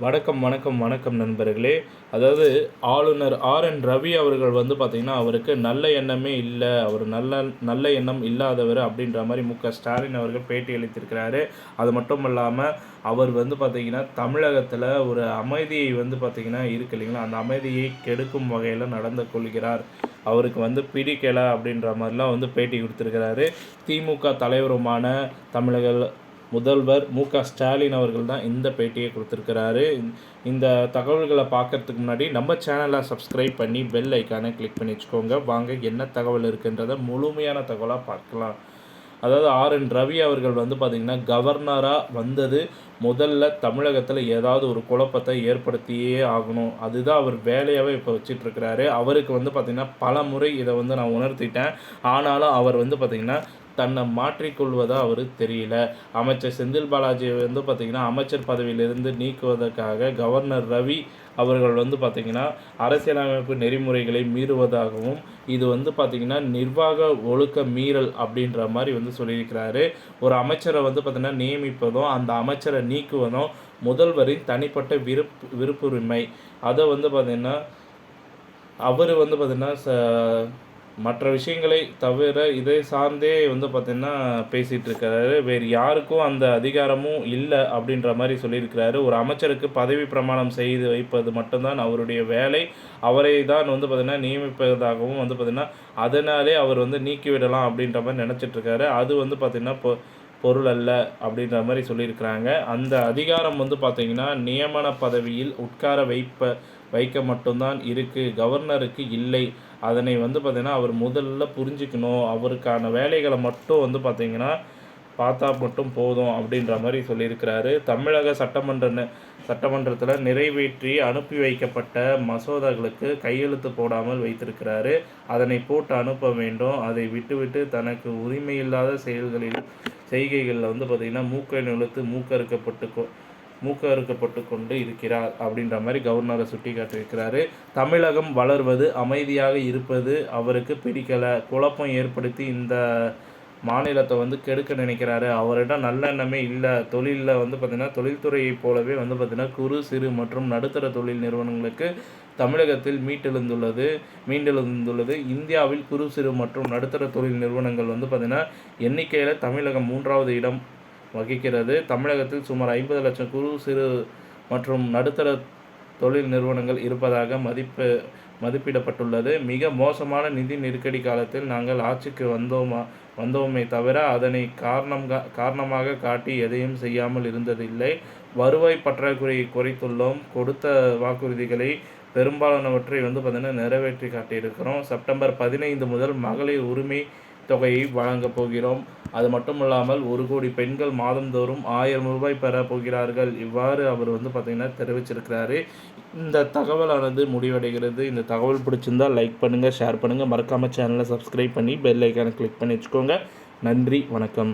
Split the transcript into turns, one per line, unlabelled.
வணக்கம் வணக்கம் வணக்கம் நண்பர்களே. அதாவது ஆளுநர் ஆர்.என். ரவி அவர்கள் பார்த்தீங்கன்னா, அவருக்கு நல்ல எண்ணமே இல்ல. அவர் நல்ல எண்ணம் இல்லாதவர் அப்படின்ற மாரி ஸ்டாலின் அவர்கள் பேட்டி அளித்திருக்கிறாரு. அது மட்டும் இல்லாம, அவர் பார்த்தீங்கன்னா, தமிழகத்தில ஒரு அமைதியை பார்த்தீங்கன்னா இருக்கு இல்லைங்களா, அந்த அமைதியை கெடுக்கும் வகையில நடந்து கொள்கிறார். அவருக்கு பிடிக்கல அப்படின்ற மாரிலாம் பேட்டி குடுத்திருக்கிறாரு. திமுக தலைவருமான தமிழக முதல்வர் ஸ்டாலின் அவர்கள் தான் இந்த பேட்டியை கொடுத்துருக்கிறாரு. இந்த தகவல்களை பார்க்கறதுக்கு முன்னாடி நம்ம சேனலை சப்ஸ்கிரைப் பண்ணி பெல் ஐக்கானை கிளிக் பண்ணி வச்சுக்கோங்க. வாங்க என்ன தகவல் இருக்குன்றதை முழுமையான தகவலாக பார்க்கலாம். அதாவது ஆர்.என். ரவி அவர்கள் பார்த்திங்கன்னா கவர்னராக வந்தது முதல்ல தமிழகத்தில் ஏதாவது ஒரு குழப்பத்தை ஏற்படுத்தியே ஆகணும். அதுதான் அவர் வேலையாகவே இப்போ வச்சிட்ருக்கிறாரு. அவருக்கு பார்த்திங்கன்னா பல முறை இதை நான் உணர்த்திட்டேன். ஆனாலும் அவர் பார்த்திங்கன்னா தன்னை மாற்றிக்கொள்வதா அவருக்கு தெரியல. அமைச்சர் செந்தில் பாலாஜியை பார்த்திங்கன்னா அமைச்சர் பதவியிலிருந்து நீக்குவதற்காக கவர்னர் ரவி அவர்கள் பார்த்திங்கன்னா அரசியலமைப்பு நெறிமுறைகளை மீறுவதாகவும், இது பார்த்திங்கன்னா நிர்வாக ஒழுக்க மீறல் அப்படின்ற மாதிரி சொல்லியிருக்கிறாரு. ஒரு அமைச்சரை பார்த்திங்கன்னா நியமிப்பதும் அந்த அமைச்சரை நீக்குவதும் முதல்வரின் தனிப்பட்ட விருப்புரிமை. அதை பார்த்திங்கன்னா அவர் பார்த்திங்கன்னா மற்ற விஷயங்களை தவிர இதை சார்ந்தே பார்த்திங்கன்னா பேசிகிட்டு இருக்காரு. வேறு யாருக்கும் அந்த அதிகாரமும் இல்லை அப்படின்ற மாதிரி சொல்லியிருக்கிறாரு. ஒரு அமைச்சருக்கு பதவி பிரமாணம் செய்து வைப்பது மட்டும்தான் அவருடைய வேலை. அவரை தான் பார்த்திங்கன்னா நியமிப்பதாகவும் பார்த்திங்கன்னா அதனாலே அவர் நீக்கிவிடலாம் அப்படின்ற மாதிரி நினச்சிட்ருக்காரு. அது பார்த்திங்கன்னா பொருள் அல்ல அப்படின்ற மாதிரி சொல்லியிருக்கிறாங்க. அந்த அதிகாரம் பார்த்திங்கன்னா நியமன பதவியில் உட்கார வைக்க மட்டும்தான் இருக்குது, கவர்னருக்கு இல்லை. அதனை பார்த்திங்கன்னா அவர் முதல்ல புரிஞ்சுக்கணும். அவருக்கான வேலைகளை மட்டும் பார்த்திங்கன்னா பார்த்தா மட்டும் போதும் அப்படின்ற மாதிரி சொல்லியிருக்கிறாரு. தமிழக சட்டமன்றத்தில் நிறைவேற்றி அனுப்பி வைக்கப்பட்ட மசோதாக்களுக்கு கையெழுத்து போடாமல் வைத்திருக்கிறாரு. அதனை போட்டு அனுப்ப வேண்டும். அதை விட்டுவிட்டு தனக்கு உரிமையில்லாத செய்கைகளில் பார்த்திங்கன்னா மூக்கை நுழைத்து மூக்கறுக்கப்பட்டு கொண்டு இருக்கிறார் அப்படின்ற மாதிரி கவர்னரை சுட்டி காட்டியிருக்கிறாரு. தமிழகம் வளர்வது, அமைதியாக இருப்பது அவருக்கு பிடிக்கலை. குழப்பம் ஏற்படுத்தி இந்த மாநிலத்தை கெடுக்க நினைக்கிறாரு. அவரிடம் நல்லெண்ணமே இல்லை. தொழிலில் பார்த்திங்கன்னா தொழில்துறையைப் போலவே பார்த்திங்கன்னா குறு சிறு மற்றும் நடுத்தர தொழில் நிறுவனங்களுக்கு தமிழகத்தில் மீண்டெழுந்துள்ளது. இந்தியாவில் குறு சிறு மற்றும் நடுத்தர தொழில் நிறுவனங்கள் பார்த்திங்கன்னா எண்ணிக்கையில் தமிழகம் 3வது இடம் வகிக்கிறது. தமிழகத்தில் சுமார் 50 லட்சம் குறு சிறு மற்றும் நடுத்தர தொழில் நிறுவனங்கள் இருப்பதாக மதிப்பிடப்பட்டுள்ளது. மிக மோசமான நிதி நெருக்கடி காலத்தில் நாங்கள் ஆட்சிக்கு வந்தோமே தவிர அதனை காரணமாக காட்டி எதையும் செய்யாமல் இருந்ததில்லை. வருவாய் பற்றாக்குறையை குறைத்துள்ளோம். கொடுத்த வாக்குறுதிகளை பெரும்பாலானவற்றை பார்த்திங்கன்னா நிறைவேற்றி காட்டியிருக்கிறோம். செப்டம்பர் 15 முதல் மகளிர் உரிமை தொகையை வழங்கப் போகிறோம். அது மட்டும் இல்லாமல் 1 கோடி பெண்கள் மாதந்தோறும் 1000 ரூபாய் பெற போகிறார்கள். இவ்வாறு அவர் பார்த்திங்கன்னா தெரிவிச்சிருக்கிறாரு. இந்த தகவலானது முடிவடைகிறது. இந்த தகவல் பிடிச்சிருந்தால் லைக் பண்ணுங்கள், ஷேர் பண்ணுங்கள். மறக்காமல் சேனலை சப்ஸ்கிரைப் பண்ணி பெல் ஐக்கானை கிளிக் பண்ணி வச்சுக்கோங்க. நன்றி, வணக்கம்.